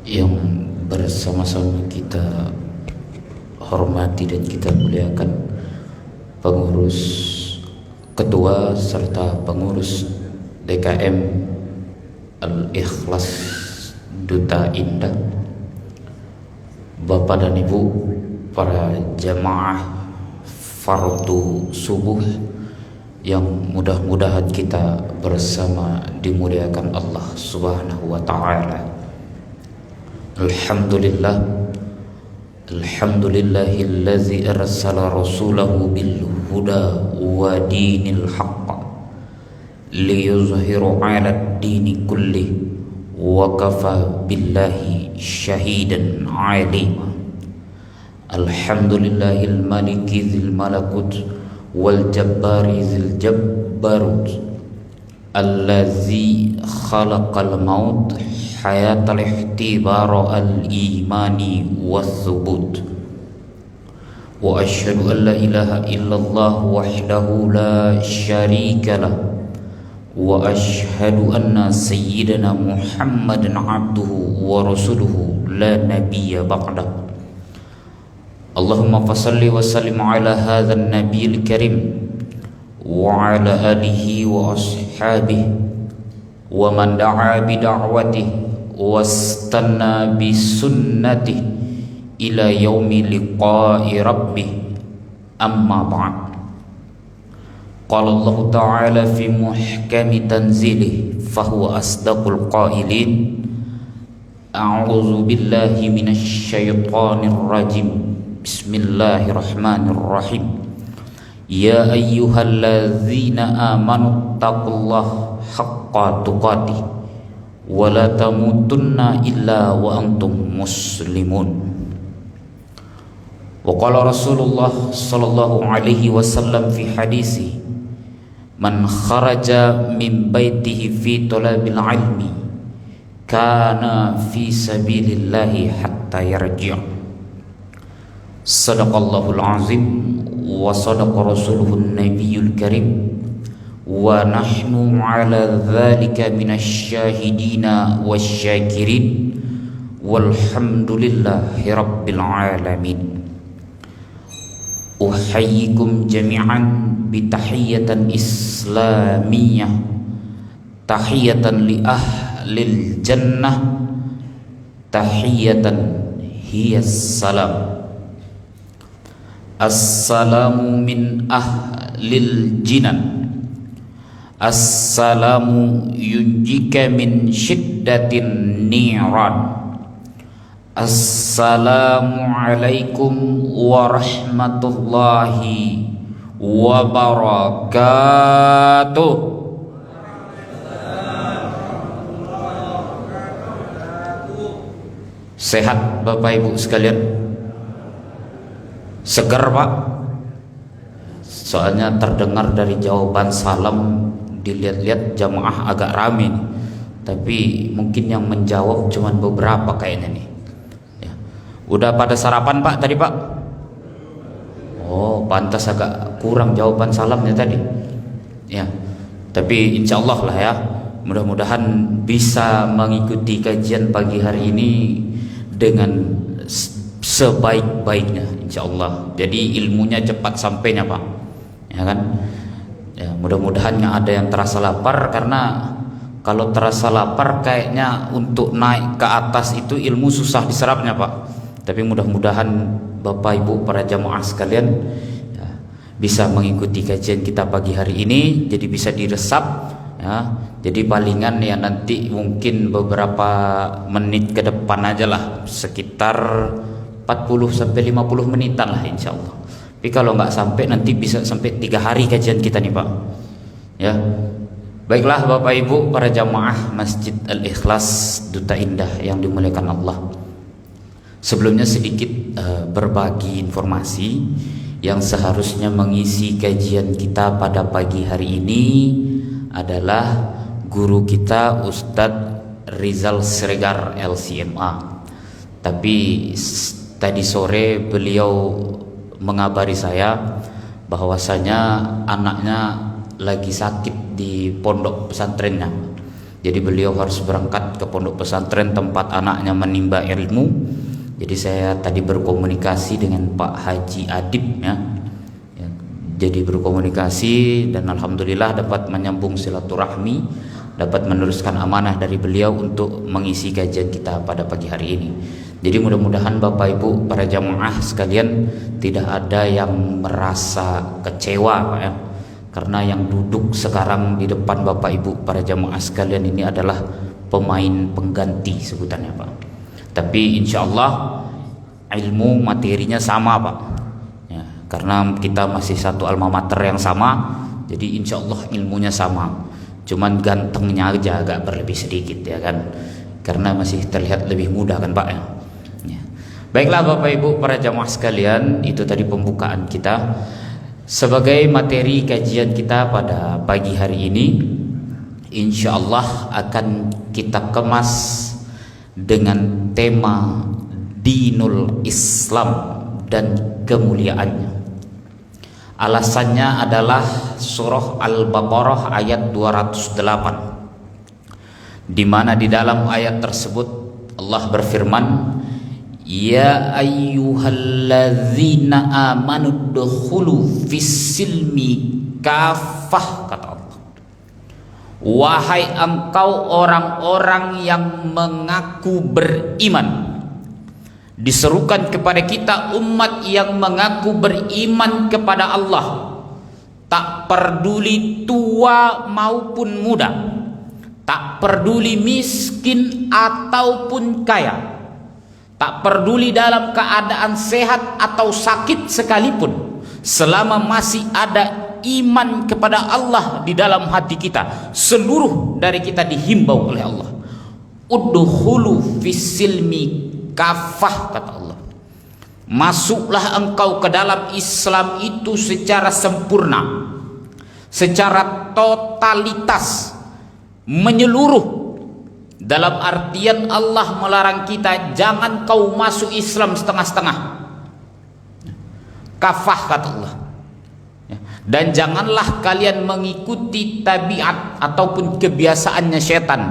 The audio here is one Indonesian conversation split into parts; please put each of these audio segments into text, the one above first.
yang bersama-sama kita hormati dan kita muliakan pengurus ketua serta pengurus DKM Al-Ikhlas Duta Indah, Bapak dan Ibu para jamaah fardu subuh yang mudah-mudahan kita bersama dimuliakan Allah Subhanahu wa taala. Alhamdulillahillazi arsala rasulahu bil huda wa dinil haqq liyuzhiru 'ala ad-dini kulli wa kafa billahi shahidan 'alima. Alhamdulillahil maliki dzil malakut wal jabbari dzil jabbarut allazi khalaqal maut hayatal ihtibara al imani was thubut wa asyhadu an la ilaha illallah wahdahu la syarika lah wa asyhadu anna sayyidana Muhammadan abduhu wa rasuluhu la nabiyya ba'dahu. Allahumma fasalli wa sallim ala hadzal nabiyil karim wa ala alihi wa ashabihi wa man da'a bi da'watihi wastanna bi sunnatihi ila yaumi liqa'i rabbih, amma ba'd. Qala Allah ta'ala fi muhkami tanzilih fahuwa asdaqul qailin. A'udzu billahi minasy syaithanir rajim. Bismillahirrahmanirrahim. Ya ayyuhalladzina amanu taqullaha haqqa tuqatih wa la tamutunna illa wa antum muslimun. Wa qala Rasulullah sallallahu alaihi wasallam fi hadisi, man kharaja min baitihi fi talabil ilmi kana fi sabilillahi hatta yarji'. Sadaqallahul azim wa sadaqa rasuluhun nabiyyul karim wa nahnu ala dzalika minasy syahidina wasyakirin walhamdulillahi rabbil alamin. Uhayyikum jami'an bi tahiyyatan islamiyah, tahiyatan li ahlil jannah, tahiyatan hiyas salam. Assalamu min ahlil jinan, assalamu yunjika min syiddatin ni'ran. Assalamu alaikum warahmatullahi wabarakatuh. Sehat Bapak Ibu sekalian? Segar Pak? Soalnya terdengar dari jawaban salam, dilihat-lihat jamaah agak rame nih. Tapi mungkin yang menjawab cuman beberapa kayaknya nih ya. Udah pada sarapan Pak tadi Pak? Oh, pantas agak kurang jawaban salamnya tadi ya. Tapi insya Allah lah ya, mudah-mudahan bisa mengikuti kajian pagi hari ini dengan sebaik-baiknya insyaallah. Jadi ilmunya cepat sampainya Pak ya kan ya. Mudah-mudahan yang ada yang terasa lapar, karena kalau terasa lapar kayaknya untuk naik ke atas itu ilmu susah diserapnya Pak. Tapi mudah-mudahan Bapak Ibu para jamaah sekalian ya, bisa mengikuti kajian kita pagi hari ini, jadi bisa diresap ya. Jadi palingan ya nanti mungkin beberapa menit ke depan aja lah, sekitar 40 sampai 50 menitan lah insyaallah. Tapi kalau nggak sampai nanti bisa sampai 3 hari kajian kita nih Pak ya. Baiklah Bapak Ibu para jamaah Masjid Al-Ikhlas Duta Indah yang dimuliakan Allah, sebelumnya sedikit berbagi informasi yang seharusnya mengisi kajian kita pada pagi hari ini adalah guru kita Ustadz Rizal Siregar LCMA. Tapi tadi sore beliau mengabari saya bahwasanya anaknya lagi sakit di pondok pesantrennya. Jadi beliau harus berangkat ke pondok pesantren tempat anaknya menimba ilmu. Jadi saya tadi berkomunikasi dengan Pak Haji Adib ya. Jadi berkomunikasi dan alhamdulillah dapat menyambung silaturahmi, dapat meneruskan amanah dari beliau untuk mengisi kajian kita pada pagi hari ini. Jadi mudah-mudahan Bapak Ibu para jamaah sekalian tidak ada yang merasa kecewa Pak ya. Karena yang duduk sekarang di depan Bapak Ibu para jamaah sekalian ini adalah pemain pengganti sebutannya Pak. Tapi insya Allah ilmu materinya sama Pak ya, karena kita masih satu alma mater yang sama. Jadi insya Allah ilmunya sama, cuman gantengnya aja agak berlebih sedikit ya kan, karena masih terlihat lebih muda kan Pak ya. Baiklah Bapak Ibu para jamaah sekalian, itu tadi pembukaan kita. Sebagai materi kajian kita pada pagi hari ini, insya Allah akan kita kemas dengan tema Dinul Islam dan kemuliaannya. Alasannya adalah surah Al-Baqarah ayat 208, di mana di dalam ayat tersebut Allah berfirman, Ya ayyuhalladzina amanu dukhulu fis-silmi kafah, kata Allah. Wahai engkau orang-orang yang mengaku beriman. Diserukan kepada kita umat yang mengaku beriman kepada Allah, tak peduli tua maupun muda, tak peduli miskin ataupun kaya, tak peduli dalam keadaan sehat atau sakit sekalipun, selama masih ada iman kepada Allah di dalam hati kita, seluruh dari kita dihimbau oleh Allah, udkhulu fis-silmi kafah, kata Allah. Masuklah engkau ke dalam Islam itu secara sempurna, secara totalitas, menyeluruh. Dalam artian Allah melarang kita, jangan kau masuk Islam setengah-setengah. Kafah, kata Allah. Dan janganlah kalian mengikuti tabiat ataupun kebiasaannya setan.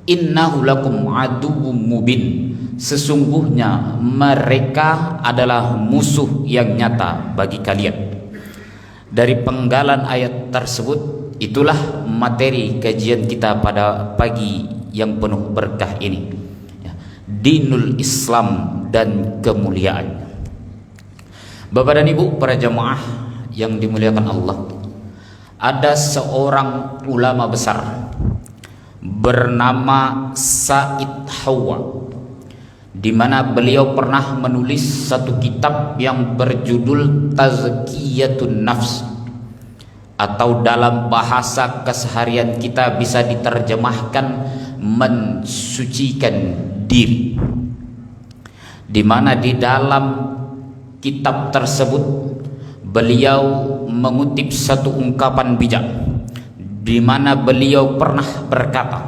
Innahu lakum aduwwum mubin. Sesungguhnya mereka adalah musuh yang nyata bagi kalian. Dari penggalan ayat tersebut, itulah materi kajian kita pada pagi yang penuh berkah ini, Dinul Islam dan kemuliaannya. Bapak dan Ibu para jamaah yang dimuliakan Allah, ada seorang ulama besar bernama Said Hawa, di mana beliau pernah menulis satu kitab yang berjudul Tazkiyatun Nafs, atau dalam bahasa keseharian kita bisa diterjemahkan mensucikan diri, di mana di dalam kitab tersebut beliau mengutip satu ungkapan bijak, di mana beliau pernah berkata,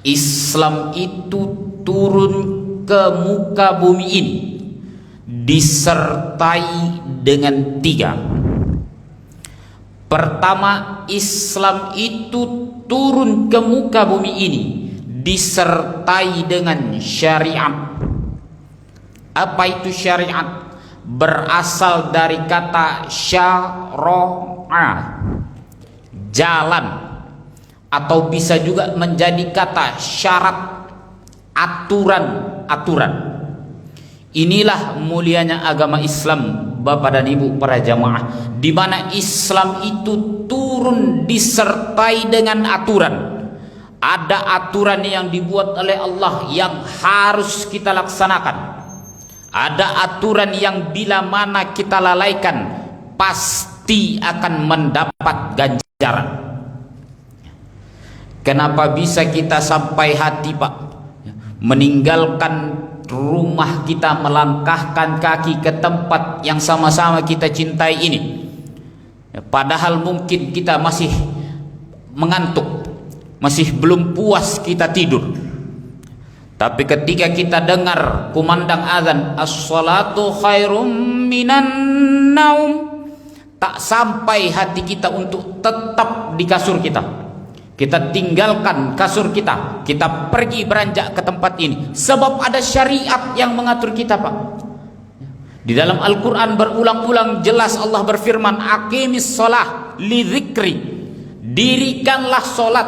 Islam itu turun ke muka bumi ini disertai dengan 3. Pertama, Islam itu turun ke muka bumi ini disertai dengan syariat. Apa itu syariat? Berasal dari kata syara'a, jalan, atau bisa juga menjadi kata syarat, aturan-aturan. Inilah mulianya agama Islam, Bapak dan Ibu para jamaah, di mana Islam itu turun disertai dengan aturan. Ada aturan yang dibuat oleh Allah yang harus kita laksanakan. Ada aturan yang bila mana kita lalaikan pasti akan mendapat ganjaran. Kenapa bisa kita sampai hati Pak meninggalkan rumah kita, melangkahkan kaki ke tempat yang sama-sama kita cintai ini, padahal mungkin kita masih mengantuk, masih belum puas kita tidur, tapi ketika kita dengar kumandang azan, as-salatu khairum minan naum, tak sampai hati kita untuk tetap di kasur kita. Kita tinggalkan kasur kita, kita pergi beranjak ke tempat ini, sebab ada syariat yang mengatur kita, Pak. Di dalam Al-Quran berulang-ulang jelas Allah berfirman, aqimis sholah li dzikri, dirikanlah sholat.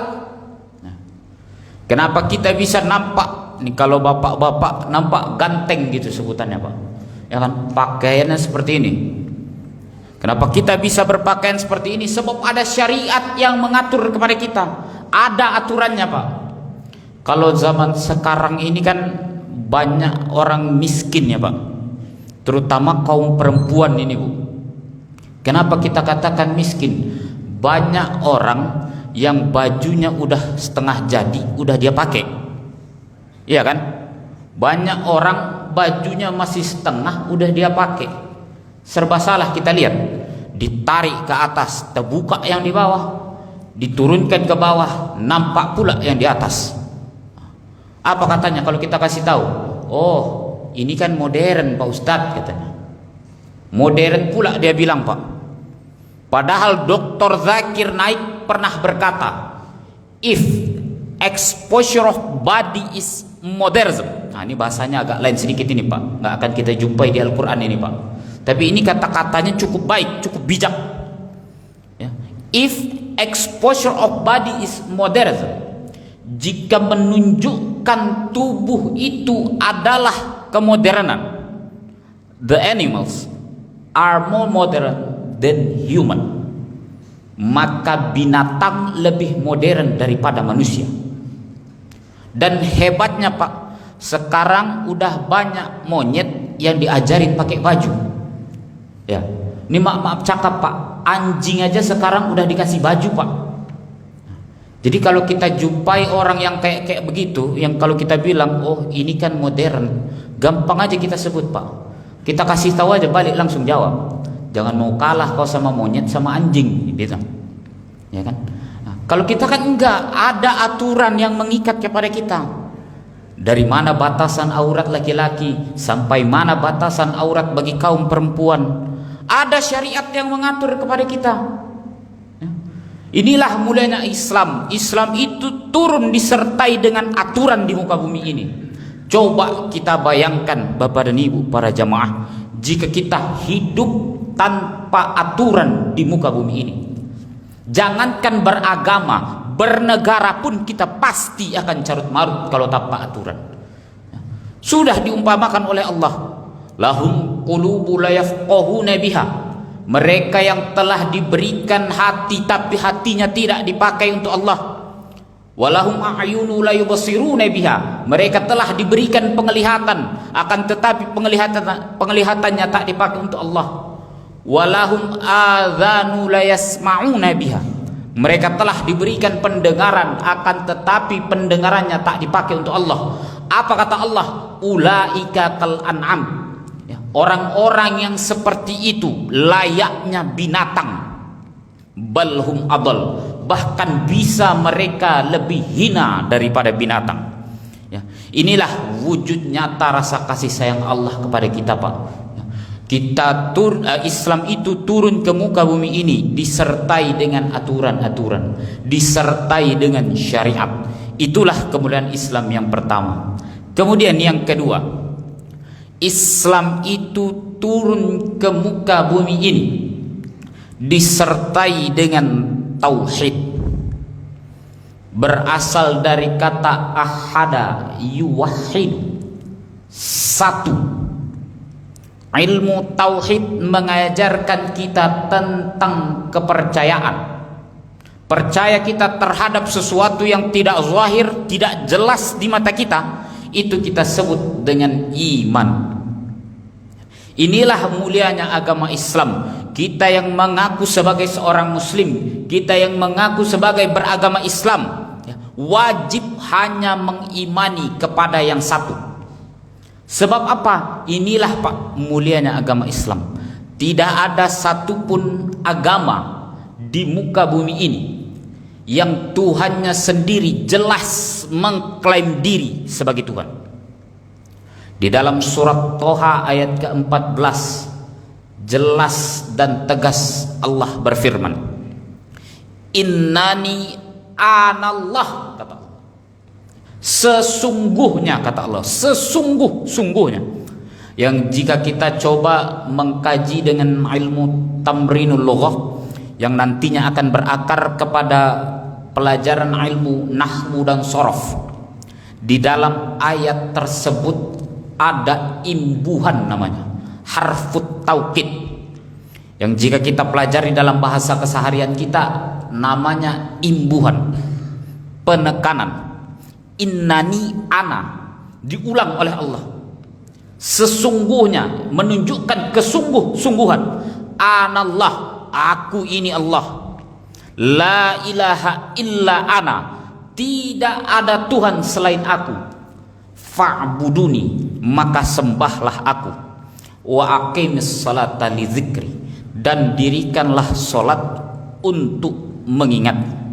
Kenapa kita bisa nampak, ini kalau bapak-bapak nampak ganteng gitu sebutannya, Pak, ya kan, pakaiannya seperti ini. Kenapa kita bisa berpakaian seperti ini? Sebab ada syariat yang mengatur kepada kita, ada aturannya, Pak. Kalau zaman sekarang ini kan banyak orang miskin ya, Pak, terutama kaum perempuan ini, Bu. Kenapa kita katakan miskin? Banyak orang yang bajunya udah setengah jadi, udah dia pakai, iya kan? Banyak orang bajunya masih setengah, udah dia pakai. Serba salah kita lihat, ditarik ke atas, terbuka yang di bawah, diturunkan ke bawah, nampak pula yang di atas. Apa katanya kalau kita kasih tahu? Oh, ini kan modern, Pak Ustadz, katanya. Modern pula dia bilang, Pak. Padahal Dr. Zakir Naik pernah berkata, if exposure of body is modernism. Nah, ini bahasanya agak lain sedikit ini, Pak. Nggak akan kita jumpai di Al-Quran ini, Pak. Tapi ini kata-katanya cukup baik, cukup bijak. Ya. If exposure of body is modernism, jika menunjukkan tubuh itu adalah kemodernan, the animals are more modern than human, maka binatang lebih modern daripada manusia. Dan hebatnya, Pak, sekarang udah banyak monyet yang diajarin pakai baju. Ya, ini maaf cakap, Pak, anjing aja sekarang udah dikasih baju, Pak. Jadi kalau kita jumpai orang yang kayak begitu, yang kalau kita bilang, oh ini kan modern, gampang aja kita sebut, Pak. Kita kasih tahu aja, balik langsung jawab, jangan mau kalah kau sama monyet sama anjing, gitu. Ya kan? Nah, kalau kita kan enggak, ada aturan yang mengikat kepada kita. Dari mana batasan aurat laki-laki sampai mana batasan aurat bagi kaum perempuan. Ada syariat yang mengatur kepada kita. Inilah mulanya Islam. Islam itu turun disertai dengan aturan di muka bumi ini. Coba kita bayangkan, Bapak dan Ibu, para jamaah, jika kita hidup tanpa aturan di muka bumi ini. Jangankan beragama, bernegara pun kita pasti akan carut marut kalau tanpa aturan. Sudah diumpamakan oleh Allah, lahum qulubu la yafqahuna biha, mereka yang telah diberikan hati tapi hatinya tidak dipakai untuk Allah. Walahum a'yunu la yubsiruna biha, mereka telah diberikan penglihatan akan tetapi penglihatannya tak dipakai untuk Allah. Walahum adzanu la yasma'una biha, mereka telah diberikan pendengaran akan tetapi pendengarannya tak dipakai untuk Allah. Apa kata Allah? Ulaika kal an'am, orang-orang yang seperti itu layaknya binatang, balhum adal, bahkan bisa mereka lebih hina daripada binatang. Ya, inilah wujud nyata rasa kasih sayang Allah kepada kita, Pak. Islam itu turun ke muka bumi ini disertai dengan aturan-aturan, disertai dengan syariat. Itulah kemuliaan Islam yang pertama. Kemudian yang kedua, Islam itu turun ke muka bumi ini disertai dengan tauhid, berasal dari kata ahada yuwahhid, satu. Ilmu tauhid mengajarkan kita tentang kepercayaan. Percaya kita terhadap sesuatu yang tidak zahir, tidak jelas di mata kita, itu kita sebut dengan iman. Inilah mulianya agama Islam. Kita yang mengaku sebagai seorang muslim, kita yang mengaku sebagai beragama Islam, wajib hanya mengimani kepada yang satu. Sebab apa? Inilah, Pak, mulianya agama Islam. Tidak ada satupun agama di muka bumi ini yang Tuhannya sendiri jelas mengklaim diri sebagai Tuhan. Di dalam surat Toha ayat ke-14 jelas dan tegas Allah berfirman, Innani anallah, kata Allah. Sesungguhnya, kata Allah, sesungguhnya. Yang jika kita coba mengkaji dengan ilmu tamrinul lughah yang nantinya akan berakar kepada pelajaran ilmu nahwu dan sorof, di dalam ayat tersebut ada imbuhan namanya harfut taukid, yang jika kita pelajari dalam bahasa keseharian kita namanya imbuhan, penekanan. Innani ana, diulang oleh Allah. Sesungguhnya, menunjukkan kesungguh-sungguhan. Anallah, aku ini Allah. La ilaha illa ana, tidak ada Tuhan selain aku. Fa'buduni, maka sembahlah aku. Wa aqimis salata li dzikri, dan dirikanlah salat untuk mengingat.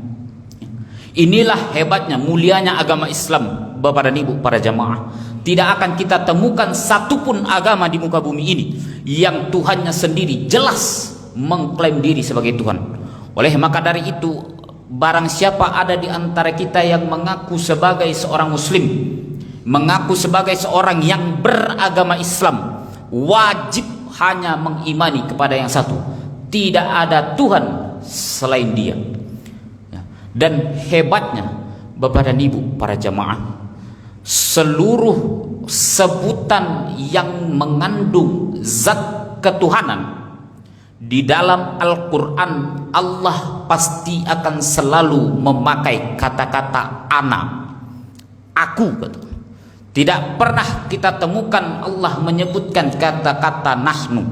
Inilah hebatnya, mulianya agama Islam, Bapak dan Ibu para jamaah. Tidak akan kita temukan satupun agama di muka bumi ini yang Tuhannya sendiri jelas mengklaim diri sebagai Tuhan. Oleh maka dari itu, barang siapa ada di antara kita yang mengaku sebagai seorang muslim, mengaku sebagai seorang yang beragama Islam, wajib hanya mengimani kepada yang satu, tidak ada Tuhan selain Dia. Dan hebatnya, Bapak dan Ibu para jamaah, seluruh sebutan yang mengandung zat ketuhanan di dalam Al-Quran, Allah pasti akan selalu memakai kata-kata ana, aku. Tidak pernah kita temukan Allah menyebutkan kata-kata nahnu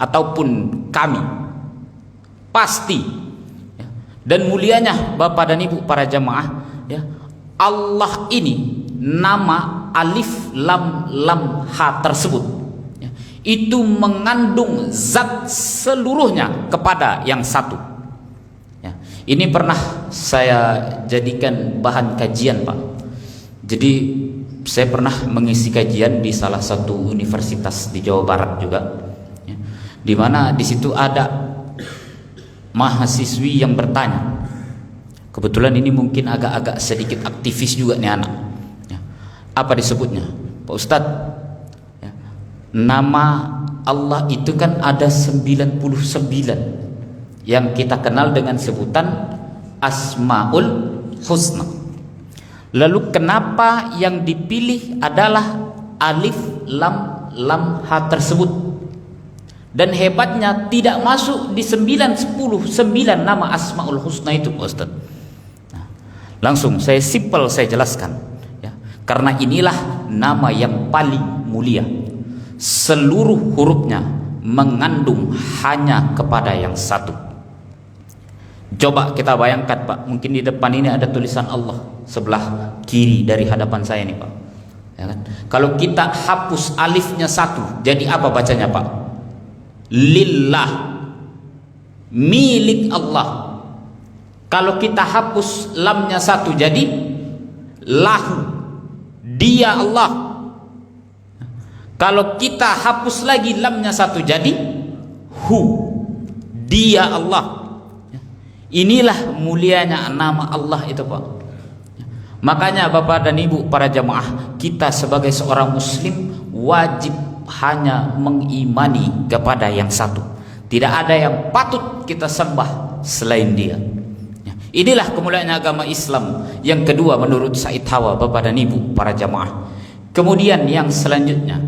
ataupun kami. Pasti. Dan mulianya Bapak dan Ibu para jamaah, ya, Allah ini nama alif lam lam ha tersebut, ya, itu mengandung zat seluruhnya kepada yang satu. Ya, ini pernah saya jadikan bahan kajian, Pak. Jadi saya pernah mengisi kajian di salah satu universitas di Jawa Barat juga, ya, di mana di situ ada mahasiswi yang bertanya. Kebetulan ini mungkin agak-agak sedikit aktivis juga nih anak, ya. Apa disebutnya, Pak Ustadz, ya, nama Allah itu kan ada 99 yang kita kenal dengan sebutan Asmaul Husna. Lalu kenapa yang dipilih adalah alif lam lam ha tersebut? Dan hebatnya tidak masuk di 9 nama Asmaul Husna itu, Pak Ustaz. Nah, langsung saya jelaskan, ya. Karena inilah nama yang paling mulia. Seluruh hurufnya mengandung hanya kepada yang satu. Coba kita bayangkan, Pak, mungkin di depan ini ada tulisan Allah sebelah kiri dari hadapan saya nih, Pak. Ya kan? Kalau kita hapus alifnya satu, jadi apa bacanya, Pak? Lillah, milik Allah. Kalau kita hapus lamnya satu, jadi lahu, dia Allah. Kalau kita hapus lagi lamnya satu, jadi hu, dia Allah. Inilah mulianya nama Allah itu, Pak. Makanya Bapak dan Ibu para jamaah, kita sebagai seorang muslim wajib hanya mengimani kepada yang satu. Tidak ada yang patut kita sembah selain Dia. Inilah kemuliaan agama Islam yang kedua menurut Said Hawa, Bapak dan Ibu para jamaah. Kemudian yang selanjutnya,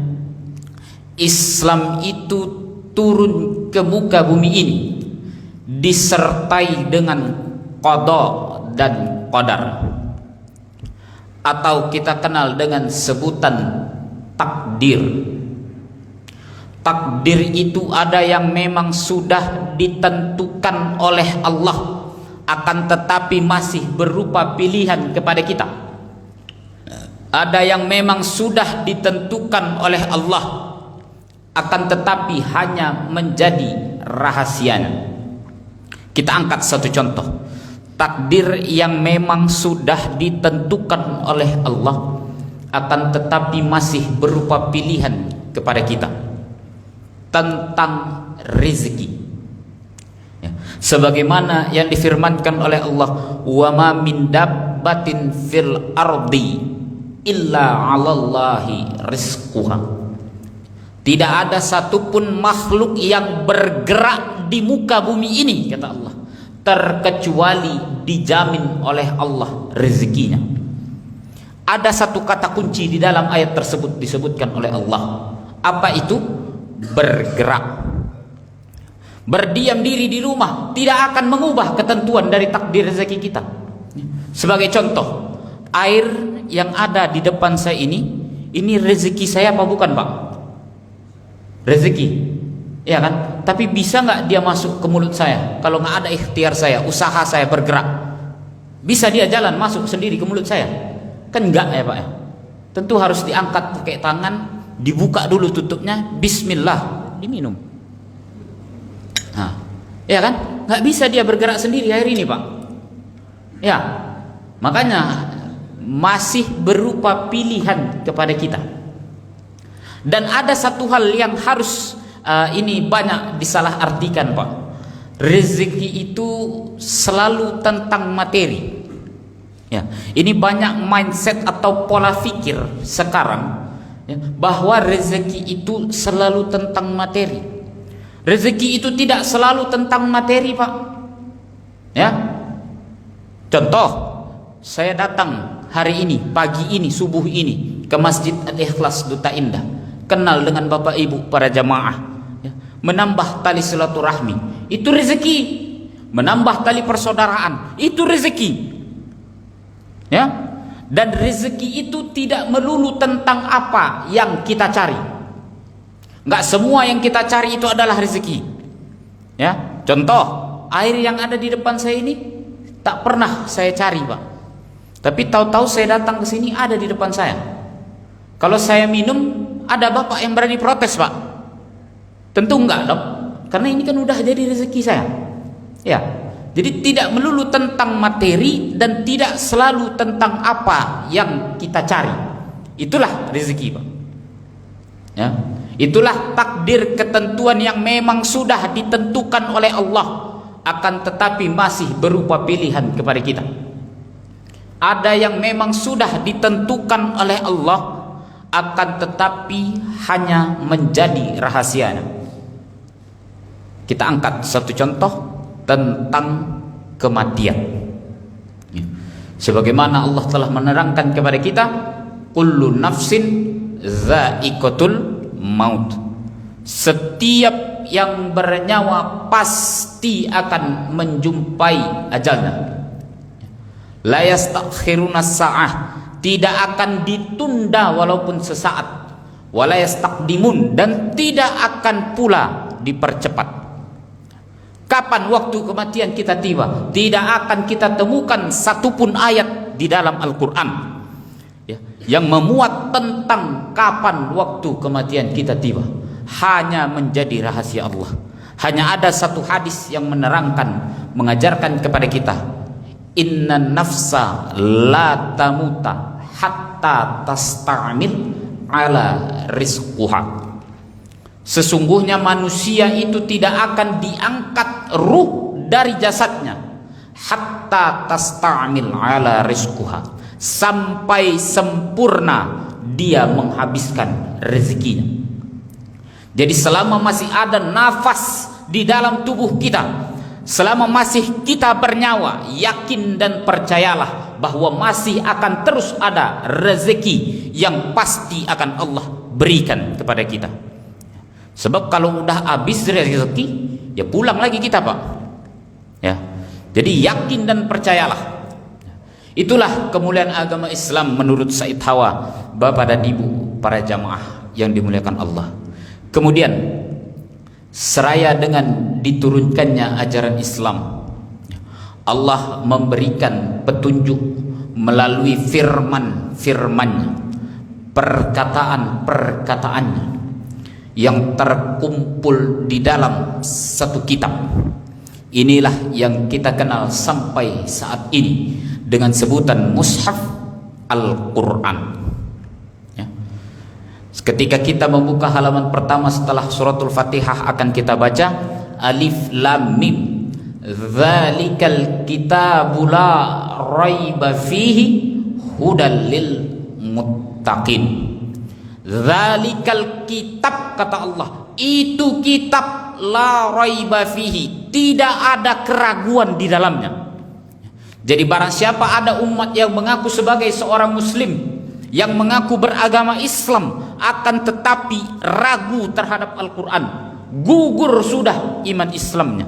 Islam itu turun ke muka bumi ini disertai dengan qada dan qadar, atau kita kenal dengan sebutan takdir. Takdir itu ada yang memang sudah ditentukan oleh Allah, akan tetapi masih berupa pilihan kepada kita. Ada yang memang sudah ditentukan oleh Allah, akan tetapi hanya menjadi rahasianya. Kita angkat satu contoh. Takdir yang memang sudah ditentukan oleh Allah, akan tetapi masih berupa pilihan kepada kita tentang rezeki, ya. Sebagaimana yang difirmankan oleh Allah, wa ma min dabbatin fil ardi illa 'alallahi rizquha. Tidak ada satupun makhluk yang bergerak di muka bumi ini, kata Allah, terkecuali dijamin oleh Allah rezekinya. Ada satu kata kunci di dalam ayat tersebut disebutkan oleh Allah. Apa itu? Bergerak. Berdiam diri di rumah tidak akan mengubah ketentuan dari takdir rezeki kita. Sebagai contoh, air yang ada di depan saya ini rezeki saya apa bukan, Pak? Rezeki, ya kan? Tapi bisa nggak dia masuk ke mulut saya? Kalau nggak ada ikhtiar saya, usaha saya bergerak, bisa dia jalan masuk sendiri ke mulut saya? Kan enggak ya Pak ya. Tentu harus diangkat pakai tangan, dibuka dulu tutupnya, bismillah, diminum. Nah, ya kan? Nggak bisa dia bergerak sendiri air ini Pak. Ya, makanya masih berupa pilihan kepada kita. Dan ada satu hal yang harus ini banyak disalahartikan Pak. Rezeki itu selalu tentang materi. Ya, ini banyak mindset atau pola pikir sekarang ya, bahwa rezeki itu selalu tentang materi. Rezeki itu tidak selalu tentang materi Pak. Ya, contoh, saya datang hari ini, pagi ini, subuh ini ke Masjid Al-Ikhlas Duta Indah, kenal dengan Bapak Ibu para jamaah, ya, menambah tali silaturahmi, itu rezeki. Menambah tali persaudaraan, itu rezeki. Ya, dan rezeki itu tidak melulu tentang apa yang kita cari. Nggak semua yang kita cari itu adalah rezeki. Ya, contoh, air yang ada di depan saya ini tak pernah saya cari Pak. Tapi tahu-tahu saya datang ke sini ada di depan saya. Kalau saya minum, ada bapak yang berani protes Pak? Tentu enggak dong, karena ini kan udah jadi rezeki saya. Ya, jadi tidak melulu tentang materi dan tidak selalu tentang apa yang kita cari. Itulah rezeki Pak. Ya, itulah takdir ketentuan yang memang sudah ditentukan oleh Allah, akan tetapi masih berupa pilihan kepada kita. Ada yang memang sudah ditentukan oleh Allah, akan tetapi hanya menjadi rahasia. Kita angkat satu contoh tentang kematian. Sebagaimana Allah telah menerangkan kepada kita, kullu nafsin dha'iqatul maut. Setiap yang bernyawa pasti akan menjumpai ajalnya. La yastakhiruna sa'ah, tidak akan ditunda walaupun sesaat. Wa la yastaqdimun, dan tidak akan pula dipercepat. Kapan waktu kematian kita tiba? Tidak akan kita temukan satupun ayat di dalam Al-Quran ya, yang memuat tentang kapan waktu kematian kita tiba. Hanya menjadi rahasia Allah. Hanya ada satu hadis yang menerangkan, mengajarkan kepada kita, inna nafsa la tamuta hatta tasta'mil ala rizquha. Sesungguhnya manusia itu tidak akan diangkat ruh dari jasadnya hatta tasta'mil ala rizquha, sampai sempurna dia menghabiskan rezekinya. Jadi selama masih ada nafas di dalam tubuh kita, selama masih kita bernyawa, yakin dan percayalah bahwa masih akan terus ada rezeki yang pasti akan Allah berikan kepada kita. Sebab kalau udah habis rezeki, ya pulang lagi kita Pak. Ya, jadi yakin dan percayalah. Itulah kemuliaan agama Islam menurut Said Hawa, Bapak dan Ibu para jamaah yang dimuliakan Allah. Kemudian seraya dengan diturunkannya ajaran Islam, Allah memberikan petunjuk melalui firman-firman-Nya, perkataan-perkataannya yang terkumpul di dalam satu kitab. Inilah yang kita kenal sampai saat ini dengan sebutan Mushaf Al-Quran. Ya. Ketika kita membuka halaman pertama setelah suratul Fatihah, akan kita baca Alif Lam Mim Dzalikal kitabu la raiba fihi hudal lil muttaqin. Dzalikal kitab, kata Allah, itu kitab la raiba fihi, tidak ada keraguan di dalamnya. Jadi barang siapa ada umat yang mengaku sebagai seorang muslim, yang mengaku beragama Islam, akan tetapi ragu terhadap Al-Quran, gugur sudah iman Islamnya,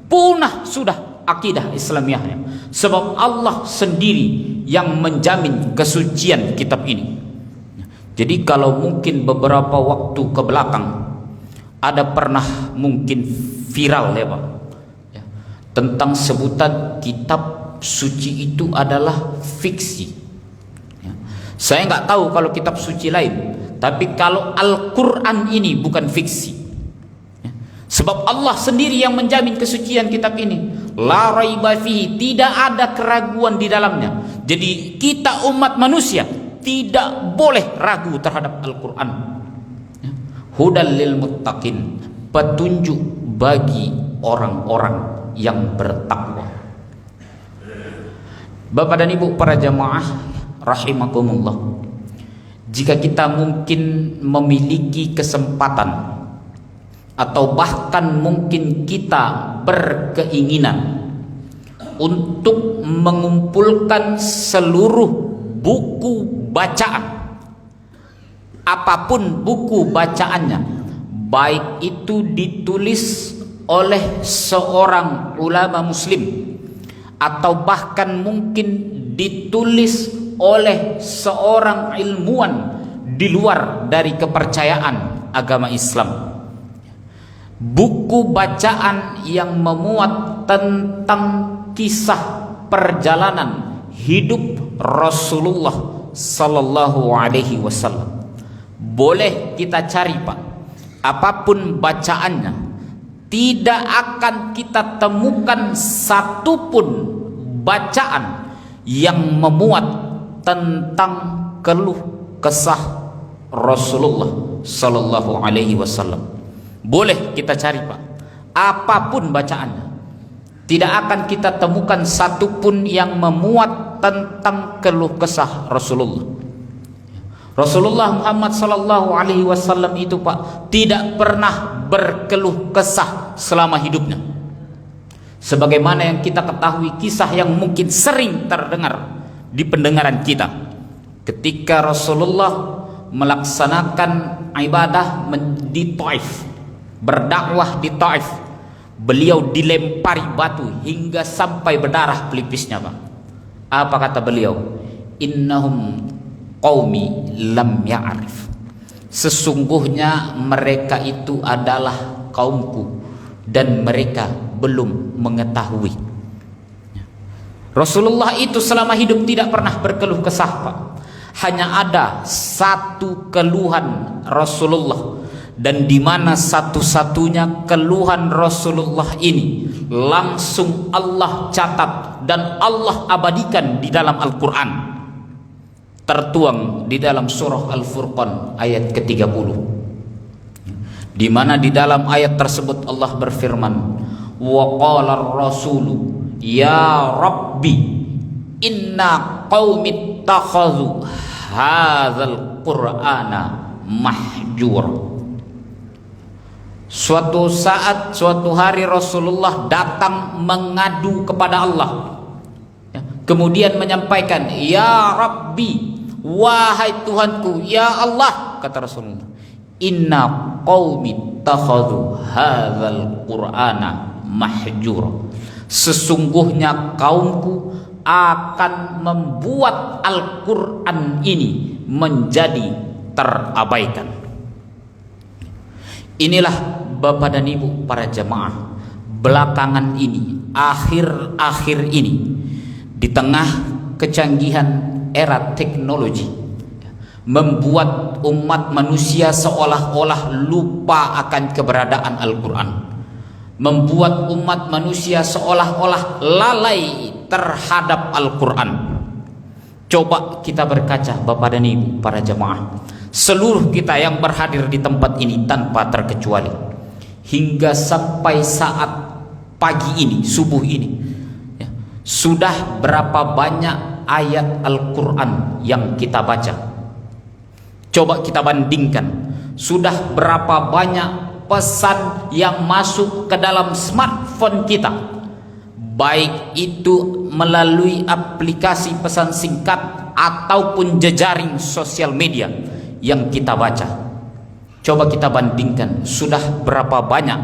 punah sudah akidah Islamiyahnya, sebab Allah sendiri yang menjamin kesucian kitab ini. Jadi kalau mungkin beberapa waktu ke belakang ada pernah mungkin viral ya Pak, ya, tentang sebutan kitab suci itu adalah fiksi. Ya. Saya nggak tahu kalau kitab suci lain, tapi kalau Al-Quran ini bukan fiksi. Ya. Sebab Allah sendiri yang menjamin kesucian kitab ini. La raiba fihi, tidak ada keraguan di dalamnya. Jadi kita umat manusia tidak boleh ragu terhadap Al-Quran. Ya. Hudal lil muttaqin, petunjuk bagi orang-orang yang bertakwa. Bapak dan Ibu para jamaah rahimakumullah, jika kita mungkin memiliki kesempatan atau bahkan mungkin kita berkeinginan untuk mengumpulkan seluruh buku bacaan, apapun buku bacaannya, baik itu ditulis oleh seorang ulama muslim atau bahkan mungkin ditulis oleh seorang ilmuwan di luar dari kepercayaan agama Islam, buku bacaan yang memuat tentang kisah perjalanan hidup Rasulullah sallallahu alaihi wasallam, boleh kita cari Pak, apapun bacaannya, tidak akan kita temukan satupun bacaan yang memuat tentang keluh kesah Rasulullah sallallahu alaihi wasallam. Boleh kita cari Pak, apapun bacaannya, tidak akan kita temukan satupun yang memuat tentang keluh kesah Rasulullah. Rasulullah Muhammad sallallahu alaihi wasallam itu Pak tidak pernah berkeluh kesah selama hidupnya. Sebagaimana yang kita ketahui kisah yang mungkin sering terdengar di pendengaran kita, ketika Rasulullah melaksanakan ibadah di Taif, berdakwah di Taif, beliau dilempari batu hingga sampai berdarah pelipisnya Pak. Apa kata beliau? Innahum qaumi lam ya'rif, sesungguhnya mereka itu adalah kaumku dan mereka belum mengetahui. Rasulullah itu selama hidup tidak pernah berkeluh kesah Pak. Hanya ada satu keluhan Rasulullah, dan di mana satu-satunya keluhan Rasulullah ini langsung Allah catat dan Allah abadikan di dalam Al-Quran, tertuang di dalam surah Al-Furqan ayat ke-30, di mana di dalam ayat tersebut Allah berfirman, wa qala ar-rasulu ya rabbi inna qaumi ittakhadhu hadzal qur'ana mahjura. Suatu saat, suatu hari Rasulullah datang mengadu kepada Allah, kemudian menyampaikan, ya rabbi, wahai Tuhanku, ya Allah, kata Rasulullah, inna qaumi takhadhu hadzal qur'ana mahjura, sesungguhnya kaumku akan membuat Al-Quran ini menjadi terabaikan. Inilah Bapak dan Ibu para jamaah, belakangan ini, akhir-akhir ini, di tengah kecanggihan era teknologi, membuat umat manusia seolah-olah lupa akan keberadaan Al-Quran, membuat umat manusia seolah-olah lalai terhadap Al-Quran. Coba kita berkaca Bapak dan Ibu para jamaah, seluruh kita yang berhadir di tempat ini tanpa terkecuali, hingga sampai saat pagi ini, subuh ini, ya, sudah berapa banyak ayat Al-Quran yang kita baca? Coba kita bandingkan, sudah berapa banyak pesan yang masuk ke dalam smartphone kita, baik itu melalui aplikasi pesan singkat ataupun jejaring sosial media yang kita baca. Coba kita bandingkan, sudah berapa banyak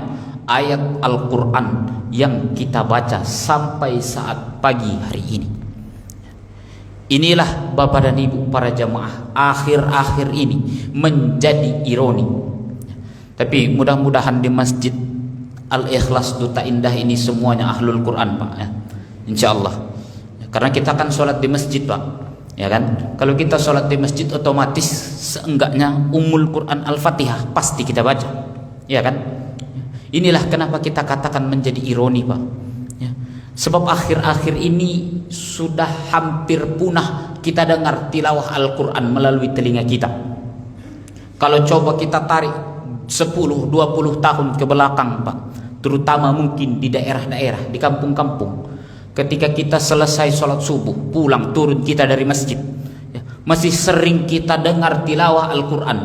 ayat Al-Quran yang kita baca sampai saat pagi hari ini. Inilah Bapak dan Ibu para jamaah, akhir-akhir ini menjadi ironi. Tapi mudah-mudahan di Masjid Al-Ikhlas Duta Indah ini semuanya ahlul Quran, Pak, ya. Insya Allah. Karena kita kan sholat di masjid, Pak, ya kan? Kalau kita sholat di masjid, otomatis seenggaknya Ummul Quran Al-Fatihah pasti kita baca, ya kan? Inilah kenapa kita katakan menjadi ironi, Pak, ya. Sebab akhir-akhir ini sudah hampir punah kita dengar tilawah Al-Quran melalui telinga kita. Kalau coba kita tarik 10-20 tahun ke belakang, Pak, terutama mungkin di daerah-daerah, di kampung-kampung, ketika kita selesai sholat subuh, pulang turun kita dari masjid, ya, masih sering kita dengar tilawah Al-Quran,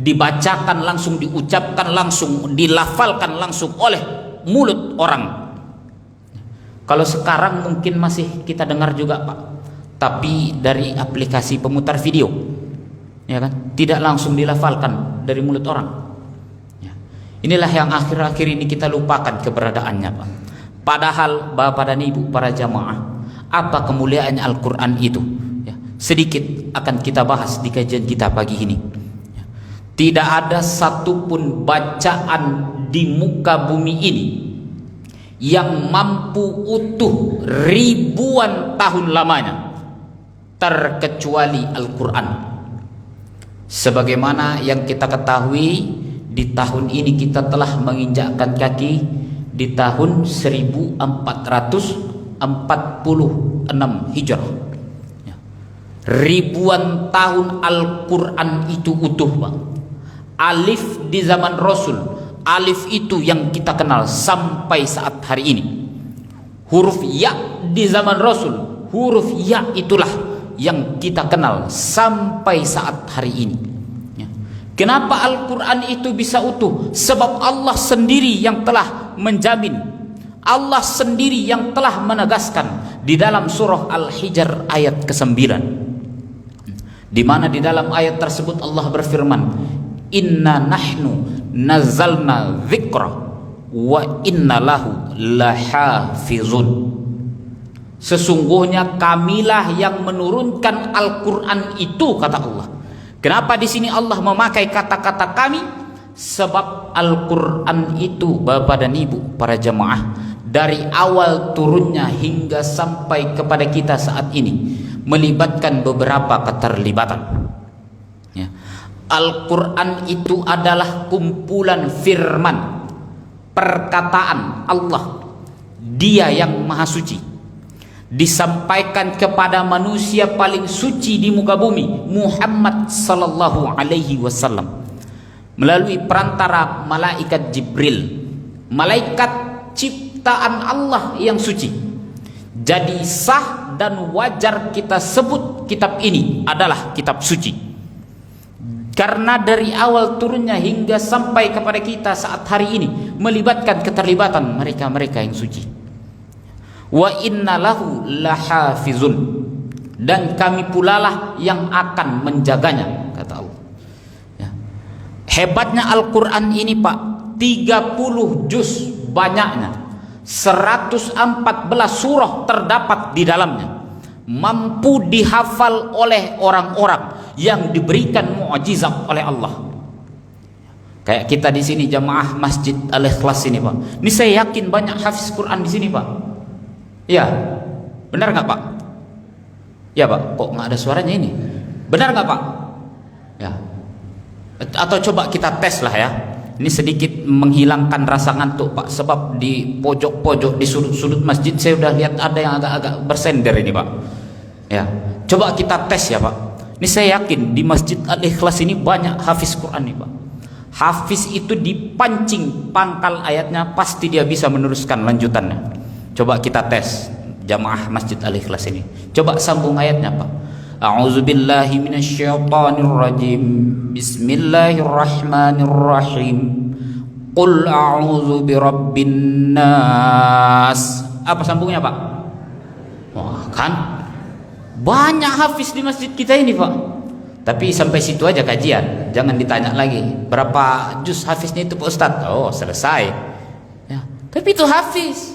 dibacakan langsung, diucapkan langsung, dilafalkan langsung oleh mulut orang. Kalau sekarang mungkin masih kita dengar juga, Pak, tapi dari aplikasi pemutar video, ya kan, tidak langsung dilafalkan dari mulut orang, ya. Inilah yang akhir-akhir ini kita lupakan keberadaannya, Pak. Padahal Bapak dan Ibu para jamaah, apa kemuliaan Al-Quran itu, ya, sedikit akan kita bahas di kajian kita pagi ini, ya. Tidak ada satupun bacaan di muka bumi ini yang mampu utuh ribuan tahun lamanya, terkecuali Al-Quran. Sebagaimana yang kita ketahui, di tahun ini kita telah menginjakkan kaki di tahun 1446 Hijrah, ya. Ribuan tahun Al-Quran itu utuh, Pak. Alif di zaman Rasul, alif itu yang kita kenal sampai saat hari ini. Huruf ya di zaman Rasul, huruf ya itulah yang kita kenal sampai saat hari ini, ya. Kenapa Al-Quran itu bisa utuh? Sebab Allah sendiri yang telah menjamin, Allah sendiri yang telah menegaskan di dalam surah Al-Hijr ayat ke-9, di mana di dalam ayat tersebut Allah berfirman, inna nahnu nazzalna dzikra wa inna lahu lahafizun. Sesungguhnya kamilah yang menurunkan Al-Quran itu, kata Allah. Kenapa di sini Allah memakai kata-kata kami? Sebab Al-Quran itu, Bapak dan Ibu para jamaah, dari awal turunnya hingga sampai kepada kita saat ini melibatkan beberapa keterlibatan, ya. Al-Quran itu adalah kumpulan firman, perkataan Allah, Dia yang maha suci, disampaikan kepada manusia paling suci di muka bumi, Muhammad sallallahu alaihi wasallam, melalui perantara malaikat Jibril, malaikat ciptaan Allah yang suci. Jadi sah dan wajar kita sebut kitab ini adalah kitab suci, karena dari awal turunnya hingga sampai kepada kita saat hari ini melibatkan keterlibatan mereka-mereka yang suci. Wa inna lahu lahafizun, dan kami pulalah yang akan menjaganya, kata Allah, ya. Hebatnya Al-Quran ini, Pak, 30 juz banyaknya, 114 surah terdapat di dalamnya, mampu dihafal oleh orang-orang yang diberikan mukjizat oleh Allah. Kayak kita di sini jamaah Masjid Al-Ikhlas ini, Pak. Ini saya yakin banyak hafiz Quran di sini, Pak. Ya, benar nggak, Pak? Ya, Pak. Kok nggak ada suaranya ini? Benar nggak, Pak? Ya. Atau coba kita tes lah, ya. Ini sedikit menghilangkan rasa ngantuk, Pak. Sebab di pojok-pojok, di sudut-sudut masjid saya udah lihat ada yang agak-agak bersender ini, Pak. Ya, coba kita tes ya, Pak. Ini saya yakin di Masjid Al-Ikhlas ini banyak hafiz Quran nih, Pak. Hafiz itu dipancing pangkal ayatnya, pasti dia bisa meneruskan lanjutannya. Coba kita tes jamaah Masjid Al-Ikhlas ini. Coba sambung ayatnya, Pak. A'udzubillahi minasyaitonirrajim. Bismillahirrahmanirrahim. Qul a'udzu birabbin nas. Apa sambungnya, Pak? Wah, kan banyak hafiz di masjid kita ini, Pak. Tapi sampai situ aja kajian. Jangan ditanya lagi berapa juz hafiznya itu, Pak Ustadz. Oh, selesai. Ya. Tapi itu hafiz.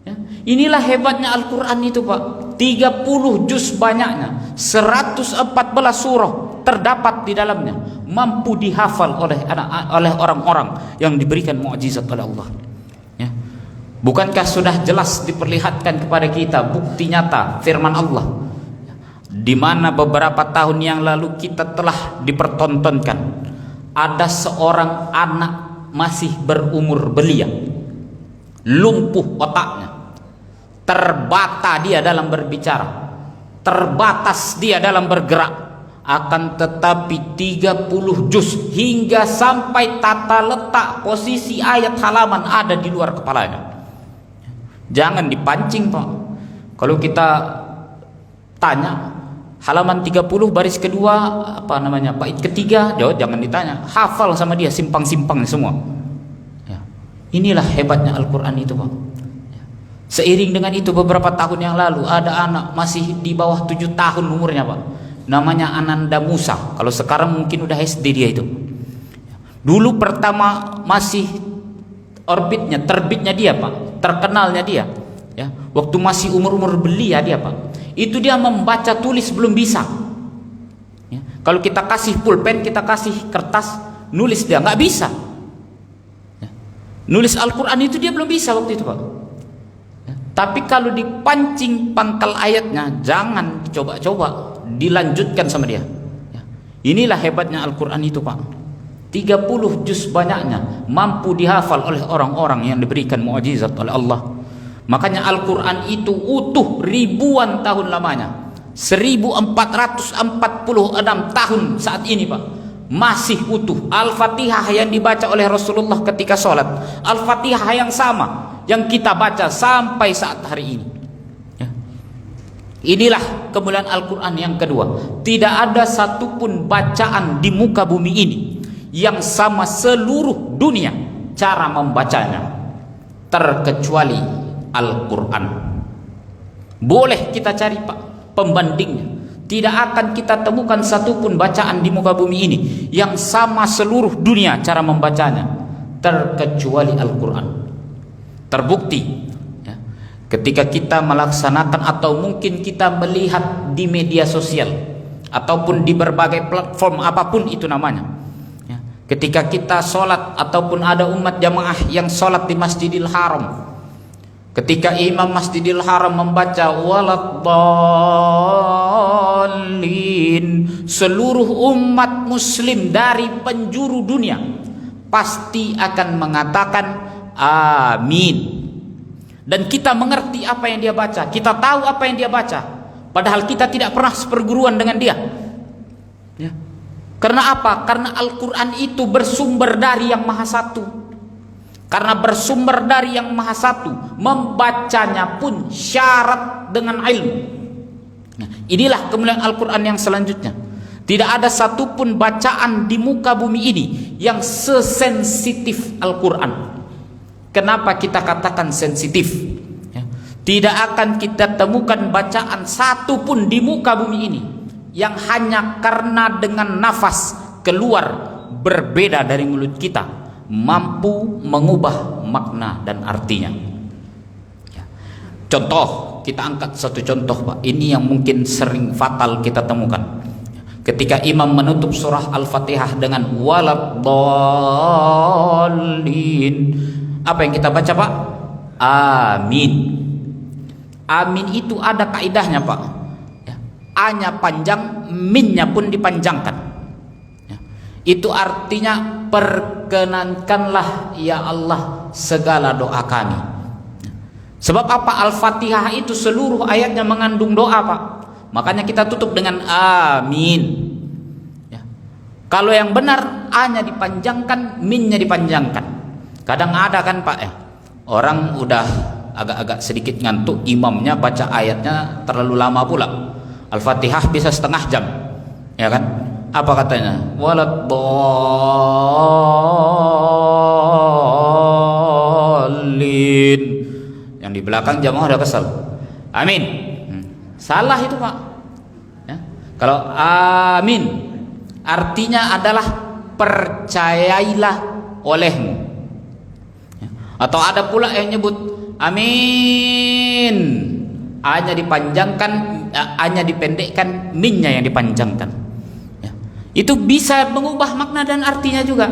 Ya. Inilah hebatnya Al-Quran itu, Pak. 30 juz banyaknya, 114 surah terdapat di dalamnya, mampu dihafal oleh orang-orang yang diberikan mukjizat oleh Allah. Ya. Bukankah sudah jelas diperlihatkan kepada kita bukti nyata firman Allah, di mana beberapa tahun yang lalu kita telah dipertontonkan ada seorang anak masih berumur belia, lumpuh otaknya, terbata dia dalam berbicara, terbatas dia dalam bergerak, akan tetapi 30 juz hingga sampai tata letak posisi ayat halaman ada di luar kepalanya. Jangan dipancing, Pak. Kalau kita tanya halaman 30 baris kedua apa namanya, bait ketiga, jangan ditanya, hafal sama dia simpang-simpang semua. Ya. Inilah hebatnya Al-Quran itu, Pak. Seiring dengan itu beberapa tahun yang lalu ada anak masih di bawah 7 tahun umurnya, Pak. Namanya Ananda Musa. Kalau sekarang mungkin udah SD dia itu. Dulu pertama masih terbitnya dia, Pak. Terkenalnya dia. Ya, waktu masih umur-umur belia dia, Pak. Itu dia membaca tulis belum bisa. Ya, kalau kita kasih pulpen, kita kasih kertas, nulis dia nggak bisa. Ya, nulis Al-Quran itu dia belum bisa waktu itu, Pak. Tapi kalau dipancing pangkal ayatnya, jangan dicoba-coba, dilanjutkan sama dia. Ya. Inilah hebatnya Al-Quran itu, Pak. 30 juz banyaknya, mampu dihafal oleh orang-orang yang diberikan mukjizat oleh Allah. Makanya Al-Quran itu utuh ribuan tahun lamanya. 1446 tahun saat ini, Pak. Masih utuh. Al-Fatihah yang dibaca oleh Rasulullah ketika sholat, Al-Fatihah yang sama yang kita baca sampai saat hari ini. Ya. Inilah kemuliaan Al-Quran yang kedua. Tidak ada satupun bacaan di muka bumi ini yang sama seluruh dunia cara membacanya, terkecuali Al-Quran. Boleh kita cari, Pak, pembandingnya. Tidak akan kita temukan satupun bacaan di muka bumi ini yang sama seluruh dunia cara membacanya, terkecuali Al-Quran. Terbukti ya, ketika kita melaksanakan atau mungkin kita melihat di media sosial ataupun di berbagai platform apapun itu namanya ya, ketika kita sholat ataupun ada umat jamaah yang sholat di Masjidil Haram, ketika imam Masjidil Haram membaca waladdallin, seluruh umat muslim dari penjuru dunia pasti akan mengatakan amin. Dan kita mengerti apa yang dia baca, kita tahu apa yang dia baca, padahal kita tidak pernah seperguruan dengan dia ya. Karena apa? Karena Al-Quran itu bersumber dari yang maha satu. Karena bersumber dari yang maha satu, membacanya pun syarat dengan ilmu. Nah, inilah kemuliaan Al-Quran yang selanjutnya. Tidak ada satupun bacaan di muka bumi ini yang sesensitif Al-Quran. Kenapa kita katakan sensitif? Ya. Tidak akan kita temukan bacaan satu pun di muka bumi ini yang hanya karena dengan nafas keluar berbeda dari mulut kita mampu mengubah makna dan artinya. Ya. Contoh, kita angkat satu contoh, Pak. Ini yang mungkin sering fatal kita temukan. Ketika imam menutup surah Al-Fatihah dengan waladdallin, apa yang kita baca, Pak? Amin. Amin itu ada kaidahnya, Pak. Ya. A-nya panjang, min-nya pun dipanjangkan. Ya. Itu artinya perkenankanlah ya Allah segala doa kami. Ya. Sebab apa? Al-Fatihah itu seluruh ayatnya mengandung doa, Pak. Makanya kita tutup dengan amin. Ya. Kalau yang benar A-nya dipanjangkan, min-nya dipanjangkan. Kadang ada kan Pak ya, orang udah agak-agak sedikit ngantuk, imamnya baca ayatnya terlalu lama pula, Al-Fatihah bisa setengah jam, ya kan? Apa katanya? Waladdallin. Yang di belakang jamaah udah kesel. Amin. Salah itu Pak. Ya. Kalau amin artinya adalah percayailah olehmu. Ya. Atau ada pula yang nyebut amin, A-nya dipanjangkan, A-nya dipendekkan, min-nya yang dipanjangkan. Ya. Itu bisa mengubah makna dan artinya juga.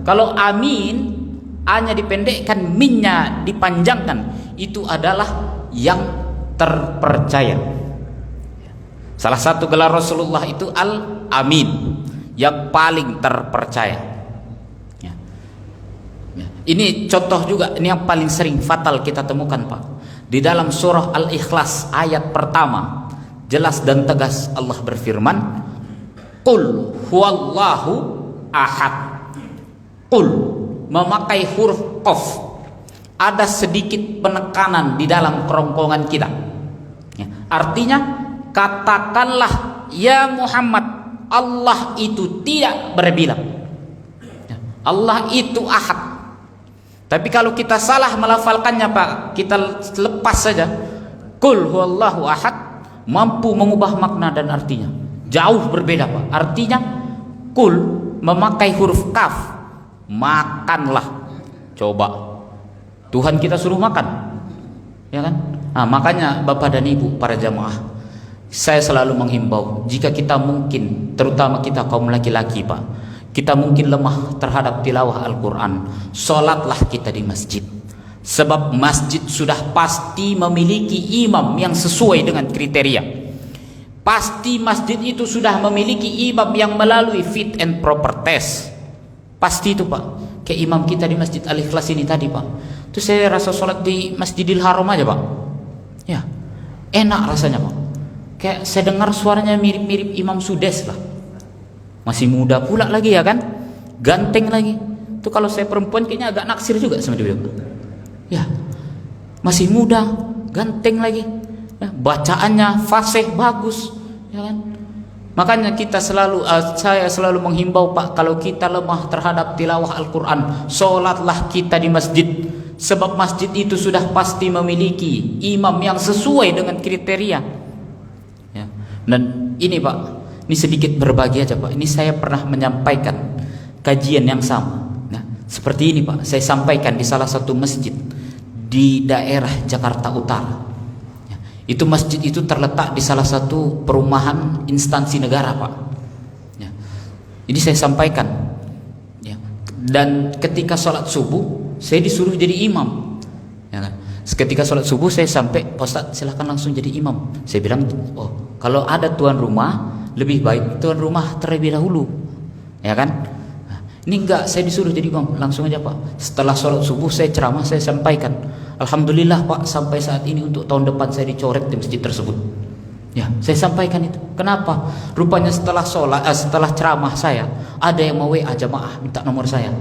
Kalau amin, A-nya dipendekkan, min-nya dipanjangkan, itu adalah yang terpercaya. Salah satu gelar Rasulullah itu Al-Amin, yang paling terpercaya. Ya. Ya. Ini contoh juga, ini yang paling sering fatal kita temukan Pak. Di dalam surah Al-Ikhlas ayat pertama, jelas dan tegas Allah berfirman, Qul huwallahu ahad. Qul, memakai huruf qaf. Ada sedikit penekanan di dalam kerongkongan kita. Ya. Artinya, katakanlah ya Muhammad, Allah itu tidak berbilang. Ya. Allah itu ahad. Tapi kalau kita salah melafalkannya Pak, kita lepas saja. Qul huwallahu ahad, mampu mengubah makna dan artinya. Jauh berbeda Pak. Artinya, qul memakai huruf kaf, makanlah. Coba Tuhan kita suruh makan, ya kan? Nah, makanya Bapak dan Ibu para jamaah, saya selalu menghimbau, jika kita mungkin, terutama kita kaum laki-laki Pak, kita mungkin lemah terhadap tilawah Al-Quran, sholatlah kita di masjid. Sebab masjid sudah pasti memiliki imam yang sesuai dengan kriteria. Pasti masjid itu sudah memiliki imam yang melalui fit and proper test. Pasti itu Pak. Kayak imam kita di Masjid Al-Ikhlas ini tadi Pak, itu saya rasa sholat di Masjidil Haram aja Pak. Ya, enak rasanya Pak. Kayak saya dengar suaranya mirip-mirip Imam Sudes lah. Masih muda pula lagi ya kan, ganteng lagi. Itu kalau saya perempuan kayaknya agak naksir juga sama dia. Ya, masih muda, ganteng lagi. Ya, bacaannya fasih bagus, ya kan. Makanya saya selalu menghimbau Pak, kalau kita lemah terhadap tilawah Al-Quran, sholatlah kita di masjid. Sebab masjid itu sudah pasti memiliki imam yang sesuai dengan kriteria. Ya. Dan ini Pak, ini sedikit berbagi aja Pak. Ini saya pernah menyampaikan kajian yang sama. Nah, seperti ini Pak, saya sampaikan di salah satu masjid di daerah Jakarta Utara. Itu masjid itu terletak di salah satu perumahan instansi negara Pak. Ya. Ini saya sampaikan. Ya. Dan ketika sholat subuh, saya disuruh jadi imam. Ya kan? Ketika sholat subuh saya sampai, Ustaz silahkan langsung jadi imam. Saya bilang, oh kalau ada tuan rumah, lebih baik tuan rumah terlebih dahulu. Ya kan? Nah, ini enggak, saya disuruh jadi imam, langsung aja Pak. Setelah sholat subuh saya ceramah, saya sampaikan, alhamdulillah Pak, sampai saat ini untuk tahun depan saya dicoret di masjid tersebut. Ya, saya sampaikan itu. Kenapa? Rupanya setelah setelah ceramah saya, ada yang mau WA jamaah minta nomor saya.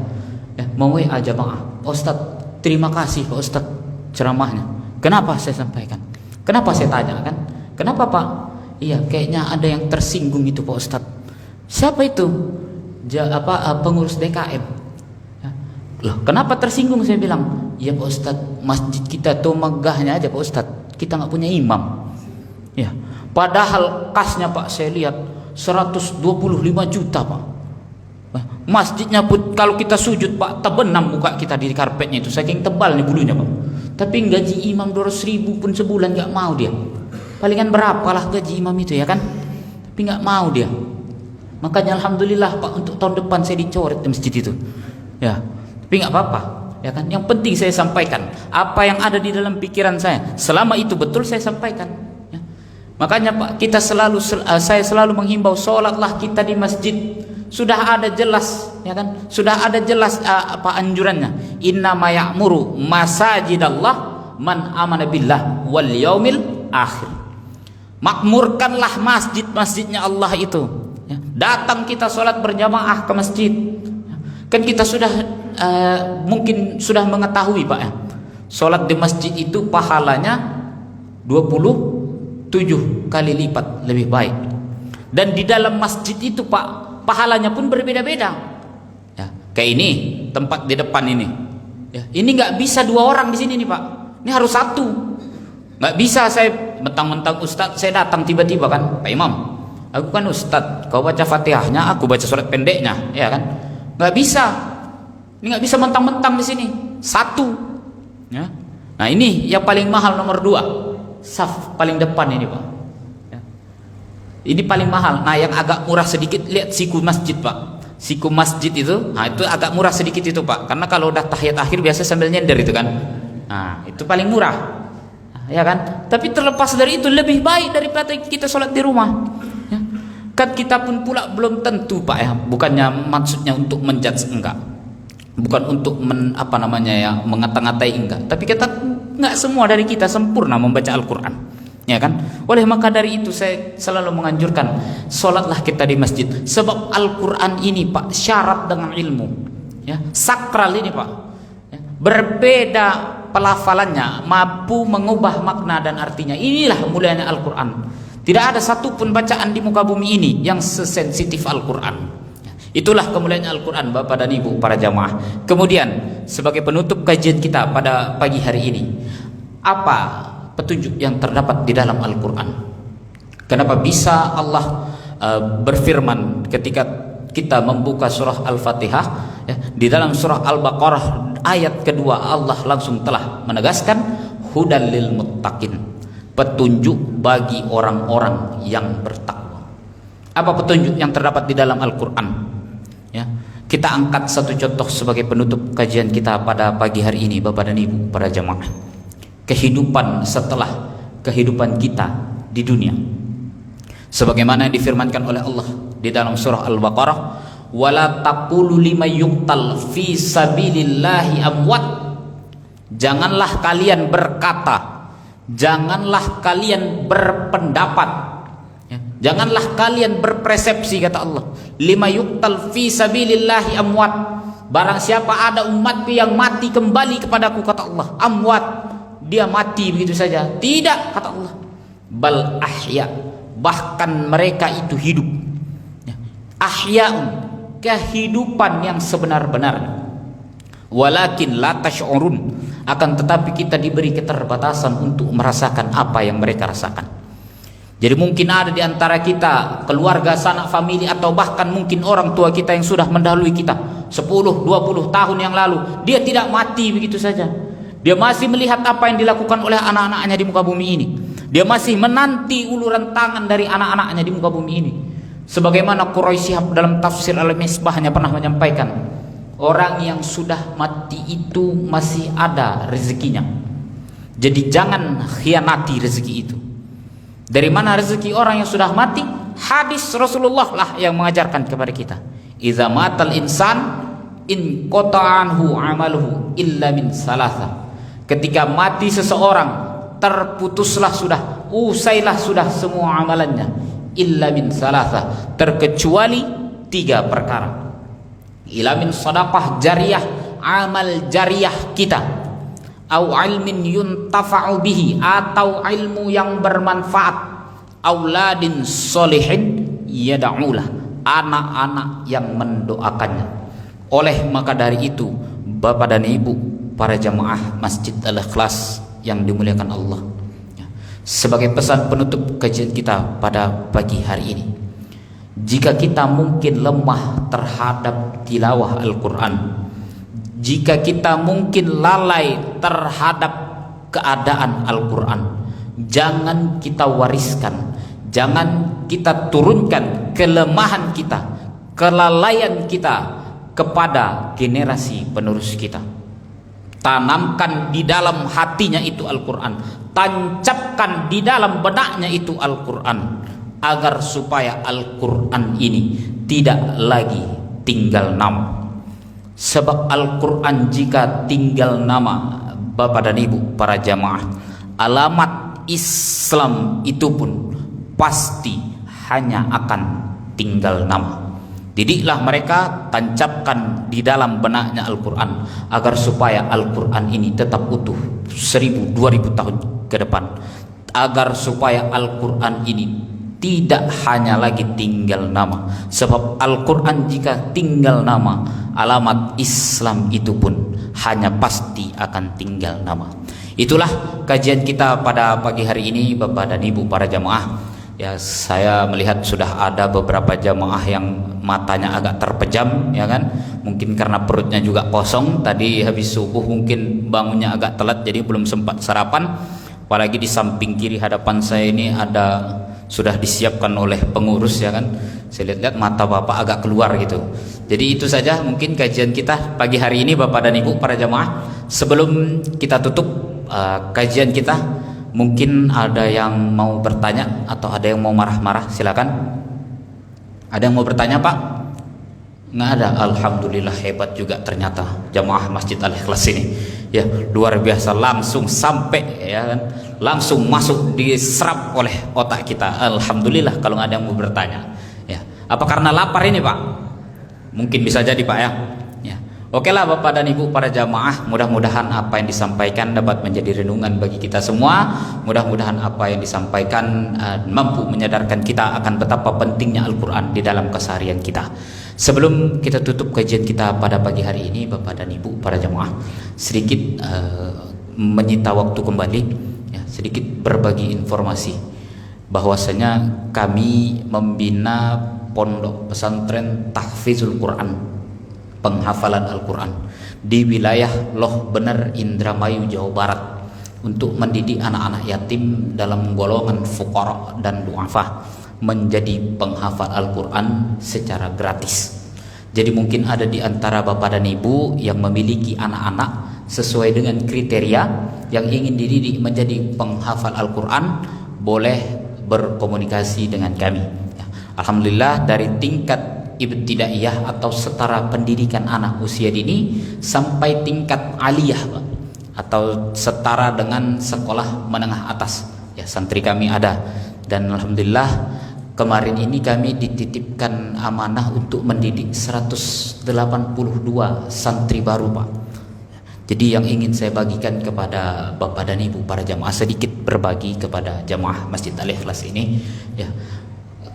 Ya, mau WA jamaah, Ustaz, terima kasih Pak Ustaz ceramahnya. Kenapa saya sampaikan? Kenapa saya tanya kan? Kenapa Pak? Iya, kayaknya ada yang tersinggung itu Pak Ustaz. Siapa itu? Pengurus DKM. Ya. Loh, kenapa tersinggung? Saya bilang, ya Pak Ustaz, masjid kita tuh megahnya aja Pak Ustaz, kita nggak punya imam. Ya, padahal kasnya Pak saya lihat 125 juta Pak. Masjidnya pun kalau kita sujud Pak, terbenam muka kita di karpetnya itu, saking tebal nih bulunya Pak. Tapi gaji imam 200.000 pun sebulan nggak mau dia. Palingan berapalah gaji imam itu ya kan? Tapi nggak mau dia. Makanya alhamdulillah Pak, untuk tahun depan saya dicoret di masjid itu. Ya, tapi nggak apa-apa. Ya kan, yang penting saya sampaikan apa yang ada di dalam pikiran saya. Selama itu betul saya sampaikan. Ya. Makanya Pak, saya selalu menghimbau, sholatlah kita di masjid. Sudah ada jelas, ya kan? Sudah ada jelas apa anjurannya. Innama ya'muru masajidallah man amana billah wal yaumil akhir. Makmurkanlah masjid-masjidnya Allah itu. Ya. Datang kita sholat berjamaah ke masjid. Ya. Kan kita sudah mungkin sudah mengetahui Pak ya, sholat di masjid itu pahalanya 27 kali lipat lebih baik. Dan di dalam masjid itu Pak, pahalanya pun berbeda-beda. Ya, kayak ini tempat di depan ini. Ya, ini nggak bisa 2 orang di sini nih Pak. Ini harus 1. Nggak bisa saya mentang-mentang Ustadz saya datang tiba-tiba kan, Pak Imam, aku kan Ustadz, kau baca Fatihahnya, aku baca surat pendeknya, ya kan? Nggak bisa. Ini nggak bisa mentang-mentang di sini. 1. Ya. Nah ini yang paling mahal nomor 2, saf paling depan ini Pak. Ya. Ini paling mahal. Nah yang agak murah sedikit, lihat siku masjid Pak. Siku masjid itu, nah itu agak murah sedikit itu Pak. Karena kalau udah tahiyat akhir biasa sambil nyender itu kan. Nah itu paling murah. Ya kan? Tapi terlepas dari itu lebih baik daripada kita sholat di rumah. Ya. Kan kita pun pula belum tentu Pak ya. Bukannya maksudnya untuk menjudge, enggak. Bukan untuk mengata-ngatai, enggak. Tapi kita enggak semua dari kita sempurna membaca Al-Quran. Ya kan? Oleh maka dari itu saya selalu menganjurkan sholatlah kita di masjid. Sebab Al-Quran ini Pak syarat dengan ilmu. Ya, sakral ini Pak. Ya. Berbeda pelafalannya, mampu mengubah makna dan artinya. Inilah mulianya Al-Quran. Tidak ada satupun bacaan di muka bumi ini yang sesensitif Al-Quran. Itulah kemuliaan Al-Quran Bapak dan Ibu para jamaah. Kemudian sebagai penutup kajian kita pada pagi hari ini, apa petunjuk yang terdapat di dalam Al-Quran? Kenapa bisa Allah berfirman ketika kita membuka surah Al-Fatihah ya, di dalam surah Al-Baqarah ayat kedua Allah langsung telah menegaskan hudal lil muttaqin, petunjuk bagi orang-orang yang bertakwa. Apa petunjuk yang terdapat di dalam Al-Quran? Ya, kita angkat satu contoh sebagai penutup kajian kita pada pagi hari ini Bapak dan Ibu para jamaah. Kehidupan setelah kehidupan kita di dunia. Sebagaimana yang difirmankan oleh Allah di dalam surah Al-Baqarah, wala taqulu liman yuqtal fi sabilillahi amwat. Janganlah kalian berkata, janganlah kalian berpendapat, ya, janganlah kalian berpersepsi kata Allah, lima yuqtal fi sabilillahi amwat. Barang siapa ada umatku yang mati kembali kepadaku kata Allah, amwat, dia mati begitu saja. Tidak kata Allah, bal ahya, bahkan mereka itu hidup. Ya. Ahya'un, kehidupan yang sebenar-benarnya. Walakin la tash'urun, akan tetapi kita diberi keterbatasan untuk merasakan apa yang mereka rasakan. Jadi mungkin ada di antara kita keluarga, sanak famili, atau bahkan mungkin orang tua kita yang sudah mendahului kita 10-20 tahun yang lalu, dia tidak mati begitu saja. Dia masih melihat apa yang dilakukan oleh anak-anaknya di muka bumi ini. Dia masih menanti uluran tangan dari anak-anaknya di muka bumi ini. Sebagaimana Quraisy Shihab dalam tafsir Al-Misbahnya pernah menyampaikan, orang yang sudah mati itu masih ada rezekinya. Jadi jangan khianati rezeki itu. Dari mana rezeki orang yang sudah mati? Hadis Rasulullah lah yang mengajarkan kepada kita. Idza matal insan in qata'anhu 'amaluhu illa min salasa. Ketika mati seseorang, terputuslah sudah, usailah sudah semua amalannya, illa min salasa, terkecuali 3 perkara. Ila min sadaqah jariyah, amal jariyah kita, au ilmin yuntafa'u bihi, atau ilmu yang bermanfaat, auladin solihin yada'ulah, anak-anak yang mendoakannya. Oleh maka dari itu Bapak dan Ibu para jamaah Masjid Al-Ikhlas yang dimuliakan Allah, sebagai pesan penutup kajian kita pada pagi hari ini, jika kita mungkin lemah terhadap tilawah Al-Quran, jika kita mungkin lalai terhadap keadaan Al-Quran, jangan kita wariskan, jangan kita turunkan kelemahan kita, kelalaian kita kepada generasi penerus kita. Tanamkan di dalam hatinya itu Al-Quran, tancapkan di dalam benaknya itu Al-Quran, agar supaya Al-Quran ini tidak lagi tinggal nama. Sebab Al-Quran jika tinggal nama Bapak dan Ibu para jamaah, alamat Islam itu pun pasti hanya akan tinggal nama. Didiklah mereka, tancapkan di dalam benaknya Al-Quran agar supaya Al-Quran ini tetap utuh 1000-2000 tahun ke depan, agar supaya Al-Quran ini tidak hanya lagi tinggal nama. Sebab Al-Quran jika tinggal nama, alamat Islam itu pun hanya pasti akan tinggal nama. Itulah kajian kita pada pagi hari ini, Bapak dan Ibu para jamaah. Ya, saya melihat sudah ada beberapa jamaah yang matanya agak terpejam, ya kan? Mungkin karena perutnya juga kosong. Tadi habis subuh mungkin bangunnya agak telat, jadi belum sempat sarapan. Apalagi di samping kiri hadapan saya ini ada, sudah disiapkan oleh pengurus, ya kan? Saya lihat-lihat mata Bapak agak keluar gitu. Jadi itu saja mungkin kajian kita pagi hari ini, Bapak dan Ibu para jamaah. Sebelum kita tutup kajian kita, mungkin ada yang mau bertanya atau ada yang mau marah-marah, silakan. Ada yang mau bertanya, Pak? Nggak ada. Alhamdulillah, hebat juga ternyata jamaah Masjid Al-Ikhlas ini. Ya, luar biasa, langsung sampai, ya kan? Langsung masuk, diserap oleh otak kita. Alhamdulillah kalau nggak ada yang mau bertanya. Ya, apa karena lapar ini, Pak? Mungkin bisa jadi, Pak, ya. Oke lah Bapak dan Ibu para jamaah, mudah-mudahan apa yang disampaikan dapat menjadi renungan bagi kita semua. Mudah-mudahan apa yang disampaikan mampu menyadarkan kita akan betapa pentingnya Al-Quran di dalam keseharian kita. Sebelum kita tutup kajian kita pada pagi hari ini, Bapak dan Ibu para jamaah, sedikit menyita waktu kembali, ya, sedikit berbagi informasi bahwasanya kami membina pondok pesantren tahfizul Quran, penghafalan Al-Quran di wilayah Loh Bener, Indramayu, Jawa Barat, untuk mendidik anak-anak yatim dalam golongan fuqara dan du'afa menjadi penghafal Al-Quran secara gratis. Jadi mungkin ada di antara Bapak dan Ibu yang memiliki anak-anak sesuai dengan kriteria yang ingin dididik menjadi penghafal Al-Quran, boleh berkomunikasi dengan kami. Alhamdulillah, dari tingkat ibtidaiyah atau setara pendidikan anak usia dini sampai tingkat aliyah, Pak, atau setara dengan sekolah menengah atas, ya, santri kami ada. Dan alhamdulillah kemarin ini kami dititipkan amanah untuk mendidik 182 santri baru, Pak. Jadi yang ingin saya bagikan kepada Bapak dan Ibu para jamaah, sedikit berbagi kepada jamaah Masjid Al-Ikhlas ini, ya.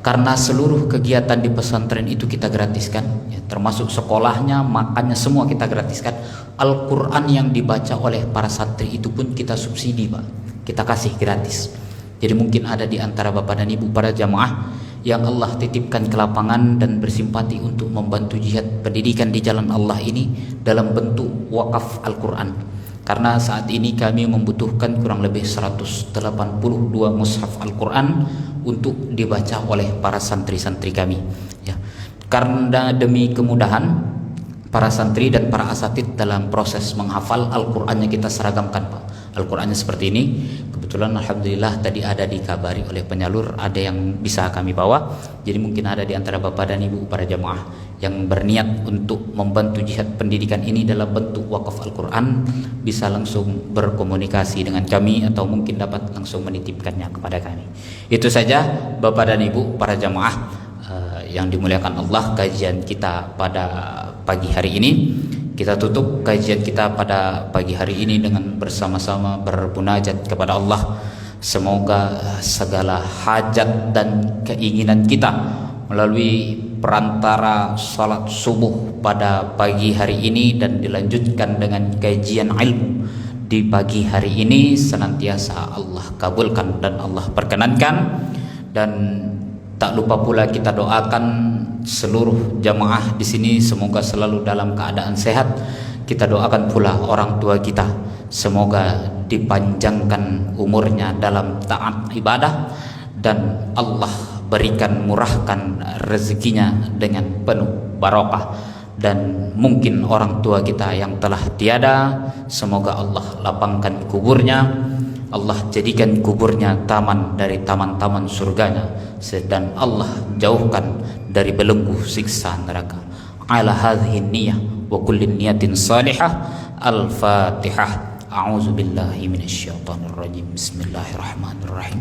Karena seluruh kegiatan di pesantren itu kita gratiskan, ya, termasuk sekolahnya, makannya, semua kita gratiskan. Al-Quran yang dibaca oleh para santri itu pun kita subsidi, Pak, kita kasih gratis. Jadi mungkin ada di antara Bapak dan Ibu para jamaah yang Allah titipkan ke lapangan dan bersimpati untuk membantu jihad pendidikan di jalan Allah ini dalam bentuk wakaf Al-Quran. Karena saat ini kami membutuhkan kurang lebih 182 mushaf Al-Quran untuk dibaca oleh para santri-santri kami, ya. Karena demi kemudahan para santri dan para asatid dalam proses menghafal Al-Qurannya kita seragamkan, Pak. Al-Qurannya seperti ini. Kebetulan alhamdulillah tadi ada dikabari oleh penyalur ada yang bisa kami bawa. Jadi mungkin ada di antara Bapak dan Ibu para jamaah yang berniat untuk membantu jihad pendidikan ini dalam bentuk wakaf Al-Quran, bisa langsung berkomunikasi dengan kami atau mungkin dapat langsung menitipkannya kepada kami. Itu saja Bapak dan Ibu para jamaah yang dimuliakan Allah, kajian kita pada pagi hari ini. Kita tutup kajian kita pada pagi hari ini dengan bersama-sama bermunajat kepada Allah. Semoga segala hajat dan keinginan kita melalui perantara salat subuh pada pagi hari ini dan dilanjutkan dengan kajian ilmu di pagi hari ini senantiasa Allah kabulkan dan Allah perkenankan. Dan tak lupa pula kita doakan seluruh jamaah di sini semoga selalu dalam keadaan sehat. Kita doakan pula orang tua kita semoga dipanjangkan umurnya dalam taat ibadah dan Allah berikan murahkan rezekinya dengan penuh barokah. Dan mungkin orang tua kita yang telah tiada, semoga Allah lapangkan kuburnya, Allah jadikan kuburnya taman dari taman-taman surganya, dan Allah jauhkan dari belenggu siksa neraka. Ala hadhihi niyyah wa kulli niyatin salihah. Al-Fatihah. A'udzu billahi minasyaitonir rajim. Bismillahirrahmanirrahim.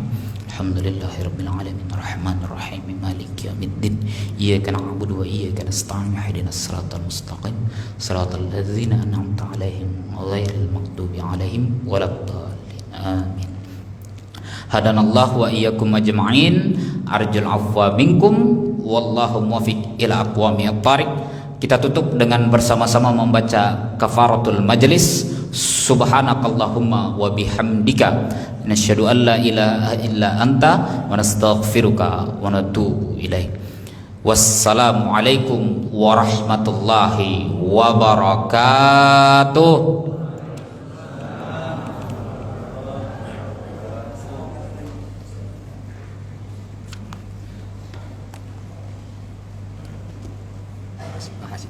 Alhamdulillahirabbil alamin arrahmanir rahim maliki yaumiddin iyyaka na'budu wa iyyaka nasta'in ihdinas siratal mustaqim siratal ladzina an'amta 'alaihim ghairil maghdubi 'alaihim waladdallin. Amin. Hadanallahu wa iyyakum ajma'in. Arjul afwa minkum wallahu muwaffiq ila aqwamit thariq. Kita tutup dengan bersama-sama membaca kafaratul majlis. Subhanakallahumma wa bihamdika nasyhadu an la ilaha illa anta wa nastaghfiruka wa natubu ilaik. Wassalamualaikum warahmatullahi wabarakatuh.